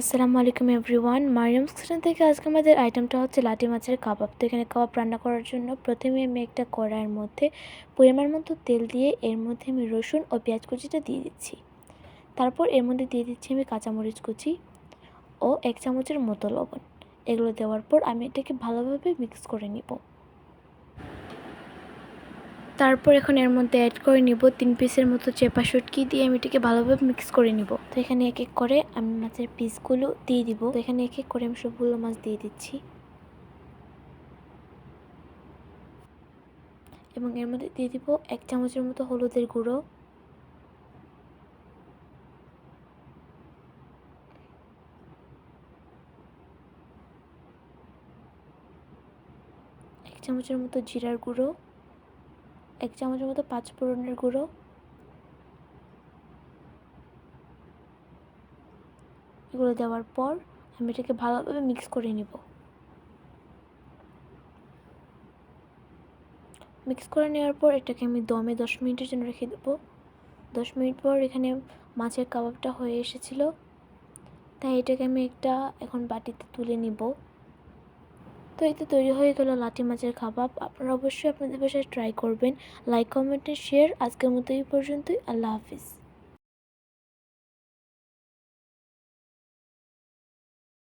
আসসালামু আলাইকুম everyone. Mariam's kitchen থেকে আজকে আমাদের আইটেমটা হচ্ছে লাটি মাছের কাবাব। তো এখানে কাবাব রান্না করার জন্য প্রথমে আমি একটা কড়াইয়ের মধ্যে পরিমাণ মতো তেল দিয়ে এর মধ্যে আমি রসুন ও পেঁয়াজ কুচিটা দিয়ে দিচ্ছি। তারপর এর মধ্যে দিয়ে দিচ্ছি আমি কাঁচামরিচ কুচি ও 1 চামচের মতো লবণ। এগুলো দেওয়ার পর আমি এটাকে ভালোভাবে মিক্স করে নিব। তারপর এখন এর মধ্যে অ্যাড করে নিব 3 পিসের মতো চেপা শুটকি দিয়ে আমি এটাকে ভালোভাবে মিক্স করে নিব। তো এখানে এক এক করে আমি মাছের পিসগুলো দিয়ে দিব। তো এখানে এক এক করে আমি সবগুলো মাছ দিয়ে দিচ্ছি এবং এর মধ্যে দিয়ে দিব 1 চামচের মতো হলুদের গুঁড়ো, 1 চামচের মতো জিরার গুঁড়ো, 1 চামচের মতো পাঁচফোড়নের গুঁড়ো। এগুলো দেওয়ার পর আমি এটাকে ভালোভাবে মিক্স করে নিব। মিক্স করে নেওয়ার পর এটাকে আমি দমে 10 মিনিটের জন্য রেখে দেবো। 10 মিনিট পর এখানে মাছের কাবাবটা হয়ে এসেছিল, তাই এটাকে আমি একটা এখন বাটিতে তুলে নিব। তো এই তো তৈরি হয়ে গেল লাটি মাছের কাবাব। আপনারা অবশ্যই আপনাদের বাসায় ট্রাই করবেন। Like, comment, share. আজকের মতো এই পর্যন্তই। আল্লাহ হাফিজ।